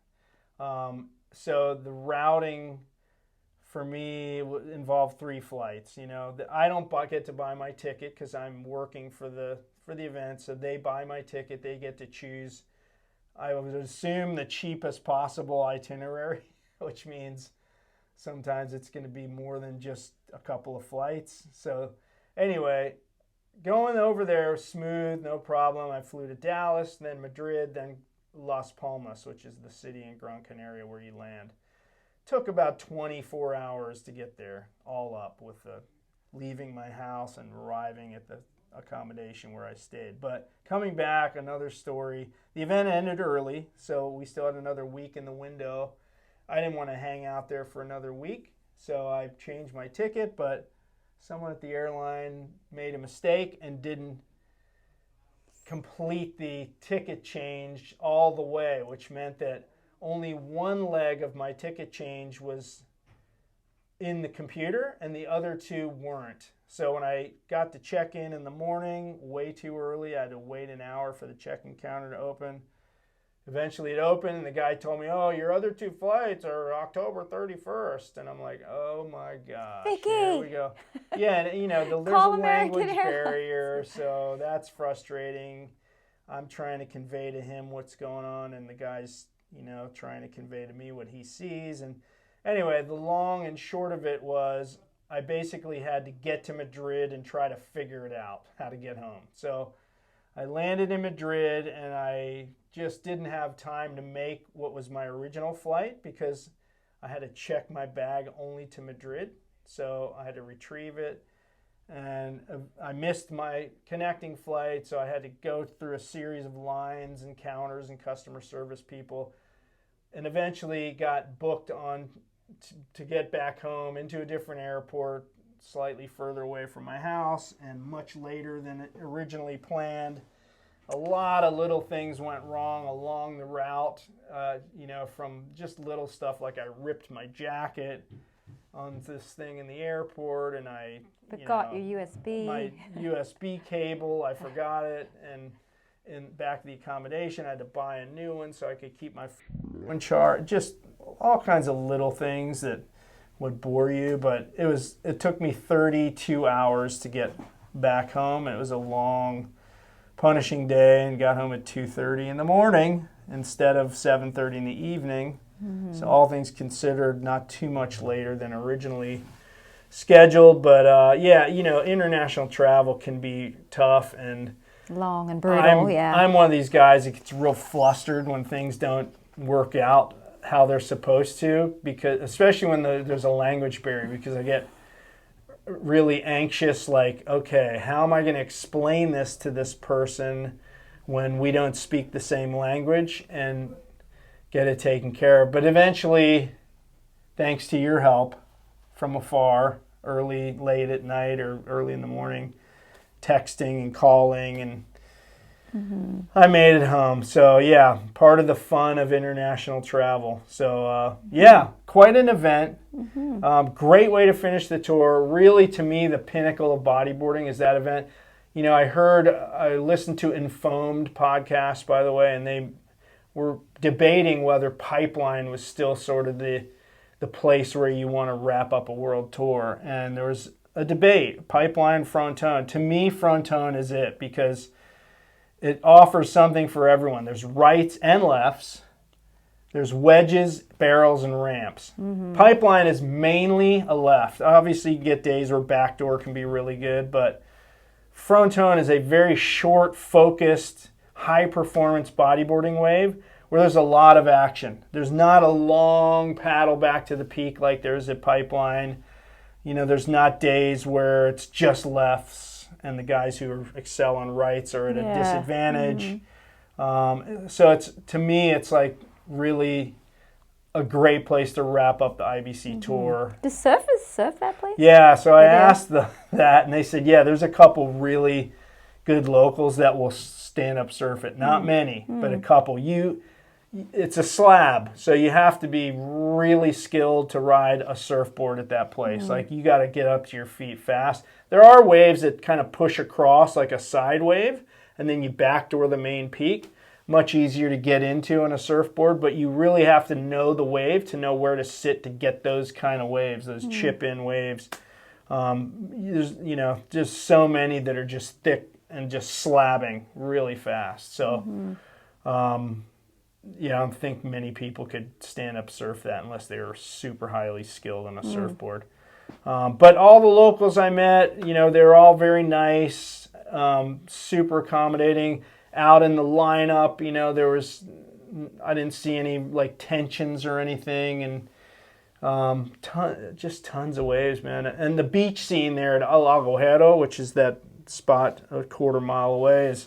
So the routing for me involved 3 flights. I don't get to buy my ticket because I'm working for the event, so they buy my ticket. They get to choose, I would assume, the cheapest possible itinerary, which means sometimes it's going to be more than just a couple of flights. So anyway, going over there smooth, no problem. I flew to Dallas, then Madrid, then Las Palmas, which is the city in Gran Canaria where you land. Took about 24 hours to get there, all up with leaving my house and arriving at the accommodation where I stayed. But coming back, another story. The event ended early, so we still had another week in the window. I didn't want to hang out there for another week, so I changed my ticket, but someone at the airline made a mistake and didn't complete the ticket change all the way, which meant that only one leg of my ticket change was in the computer and the other 2 weren't. So when I got to check in the morning, way too early, I had to wait an hour for the check-in counter to open. Eventually it opened, and the guy told me, "Oh, your other 2 flights are October 31st." And I'm like, "Oh my gosh, Vicki. Here we go." Yeah, and there's a language barrier, so that's frustrating. I'm trying to convey to him what's going on, and the guy's, trying to convey to me what he sees. And anyway, the long and short of it was I basically had to get to Madrid and try to figure it out, how to get home. So I landed in Madrid, and I just didn't have time to make what was my original flight because I had to check my bag only to Madrid. So I had to retrieve it, and I missed my connecting flight, so I had to go through a series of lines and counters and customer service people, and eventually got booked on to get back home into a different airport slightly further away from my house and much later than originally planned. A lot of little things went wrong along the route, from just little stuff like I ripped my jacket on this thing in the airport, and I forgot your USB. My USB cable, I forgot it, and back to the accommodation, I had to buy a new one so I could keep my phone charged. Just all kinds of little things that would bore you, but it took me 32 hours to get back home. It was a long, punishing day, and got home at 2:30 in the morning instead of 7:30 in the evening. Mm-hmm. So all things considered, not too much later than originally scheduled. But international travel can be tough and long and brutal. I'm one of these guys that gets real flustered when things don't work out how they're supposed to, because especially when there's a language barrier, because I get really anxious, like, okay, how am I going to explain this to this person when we don't speak the same language, and get it taken care of. But eventually, thanks to your help from afar, late at night or early in the morning, texting and calling, and I made it home. So yeah, part of the fun of international travel. So quite an event. Great way to finish the tour. Really, to me, the pinnacle of bodyboarding is that event. I listened to Informed podcast, by the way, and they were debating whether Pipeline was still sort of the place where you want to wrap up a world tour. And there was a debate, Pipeline, Fronton. To me, Fronton is it, because it offers something for everyone. There's rights and lefts. There's wedges, barrels, and ramps. Pipeline is mainly a left. Obviously, you get days where backdoor can be really good, but Fronton is a very short, focused, high-performance bodyboarding wave where there's a lot of action. There's not a long paddle back to the peak like there is at Pipeline. You know, there's not days where it's just lefts and the guys who excel on rights are at a disadvantage. So it's, to me, it's like really a great place to wrap up the IBC tour. Do surfers surf that place? Yeah, so I asked that, and they said, yeah, there's a couple really good locals that will stand-up surf it. Not many, but a couple. It's a slab, so you have to be really skilled to ride a surfboard at that place. Like, you got to get up to your feet fast. There are waves that kind of push across like a side wave, and then you backdoor the main peak. Much easier to get into on a surfboard, but you really have to know the wave to know where to sit to get those kind of waves, those chip-in waves. There's, you know, just so many that are just thick and just slabbing really fast. So, yeah, I don't think many people could stand-up surf that unless they were super highly skilled on a surfboard. But all the locals I met, you know, they're all very nice, super accommodating. Out in the lineup, you know, I didn't see any like tensions or anything, and just tons of waves, man. And the beach scene there at El Agujero, which is that spot a quarter mile away, is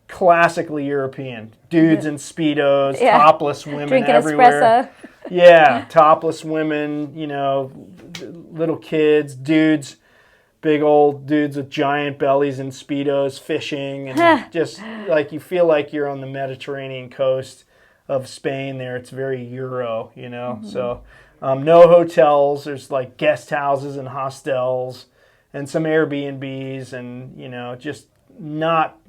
classically European. Dudes in Speedos, topless women drinking everywhere. Espresso. Yeah, topless women, you know, little kids, dudes. Big old dudes with giant bellies and Speedos fishing, and just like you feel like you're on the Mediterranean coast of Spain there. It's very Euro, you know. So no hotels. There's like guest houses and hostels and some Airbnbs, and, you know, just not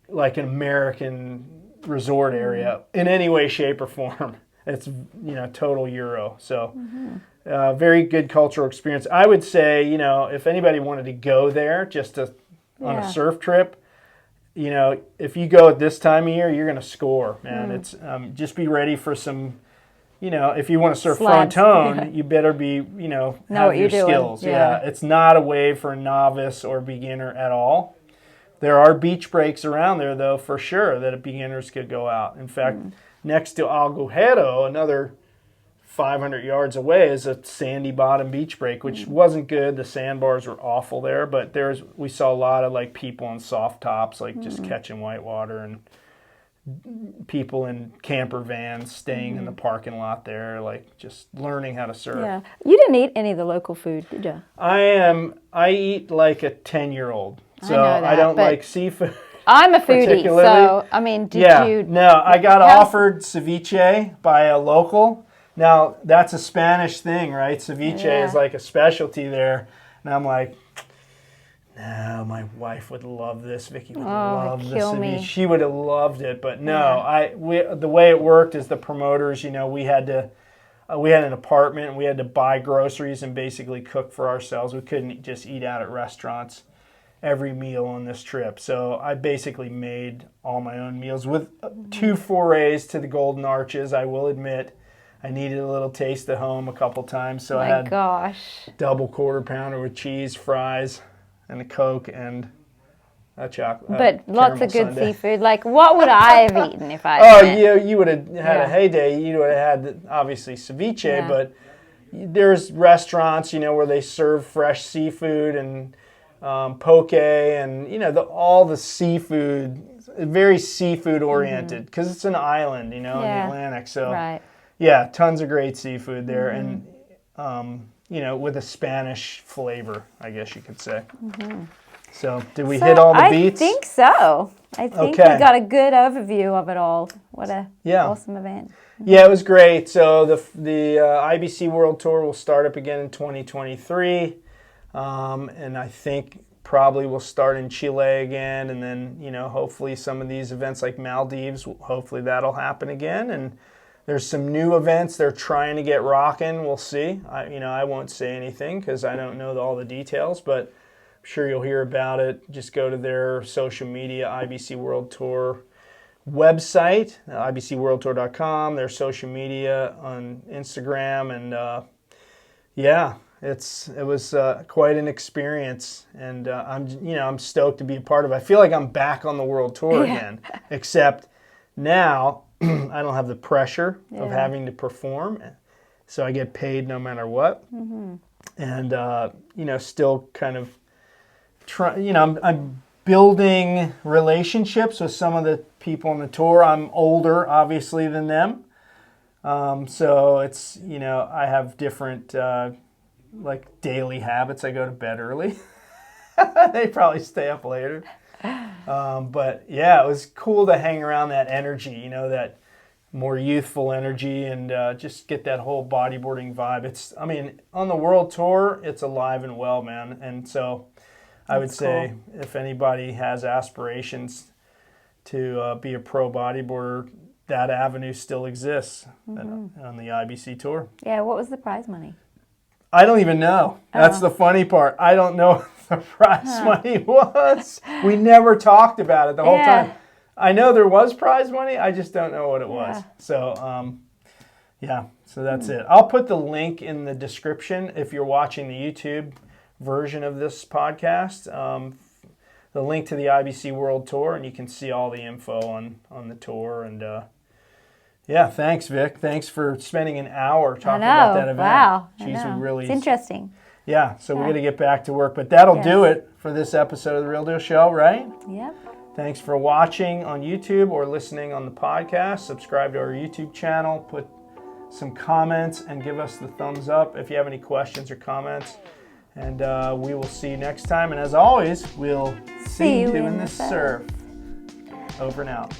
like an American resort area in any way, shape, or form. It's, you know, total Euro. So very good cultural experience. I would say, you know, if anybody wanted to go there just on a surf trip, you know, if you go at this time of year, you're going to score, man. It's just be ready for some, you know, if you want to surf Fronton, you better be, you know have your skills. Yeah, it's not a wave for a novice or beginner at all. There are beach breaks around there, though, for sure, that beginners could go out. In fact, next to Agujero, another 500 yards away, is a sandy bottom beach break, which wasn't good. The sandbars were awful there, but we saw a lot of like people on soft tops, like just catching whitewater, and people in camper vans staying in the parking lot there, like just learning how to surf. Yeah, you didn't eat any of the local food, did you? I eat like a 10-year-old, so I don't like seafood. I'm a foodie, so I mean, did you? No, I got offered ceviche by a local. Now, that's a Spanish thing, right? Ceviche is like a specialty there. And I'm like, no, my wife would love this. Vicki would love the ceviche. She would have loved it. But no, the way it worked is the promoters, you know, we had an apartment, and we had to buy groceries and basically cook for ourselves. We couldn't just eat out at restaurants every meal on this trip. So I basically made all my own meals with 2 forays to the Golden Arches, I will admit. I needed a little taste at home a couple times, so I had double quarter pounder with cheese, fries, and a Coke, and a chocolate. But lots of good seafood. Like, what would I have eaten if I? You would have had a heyday. You would have had obviously ceviche, but there's restaurants, you know, where they serve fresh seafood and poke, and you know all the seafood, very seafood oriented, because it's an island, you know, in the Atlantic. So. Yeah, tons of great seafood there, and you know, with a Spanish flavor, I guess you could say. So, did we hit all the beats? I think so. I think we got a good overview of it all. What a awesome event. Yeah, it was great. So the IBC World Tour will start up again in 2023, and I think probably we'll start in Chile again, and then, you know, hopefully some of these events like Maldives, hopefully that'll happen again, and there's some new events they're trying to get rocking. We'll see. I won't say anything because I don't know all the details, but sure you'll hear about it. Just go to their social media, IBC World Tour website, ibcworldtour.com, their social media on Instagram, and yeah, it was quite an experience, and I'm stoked to be a part of it. I feel like I'm back on the World Tour again, except now I don't have the pressure of having to perform, so I get paid no matter what, and still kind of I'm building relationships with some of the people on the tour. I'm older, obviously, than them. So it's, I have different, like daily habits. I go to bed early. They probably stay up later. But yeah, it was cool to hang around that energy, that more youthful energy, and just get that whole bodyboarding vibe. On the world tour, it's alive and well, man. And so I would say if anybody has aspirations to be a pro bodyboarder, that avenue still exists on the IBC tour. Yeah, what was the prize money? I don't even know. That's the funny part. I don't know what the prize money was. We never talked about it the whole time. I know there was prize money. I just don't know what it was. So, so that's it. I'll put the link in the description if you're watching the YouTube version of this podcast. The link to the IBC World Tour, and you can see all the info on the tour. And thanks, Vic. Thanks for spending an hour talking about that event. Wow. Jeez, it's interesting. Yeah, so we're going to get back to work. But that'll do it for this episode of The Real Deal Show, right? Yep. Thanks for watching on YouTube or listening on the podcast. Subscribe to our YouTube channel. Put some comments and give us the thumbs up if you have any questions or comments. And we will see you next time. And as always, we'll see you in the surf. Over and out.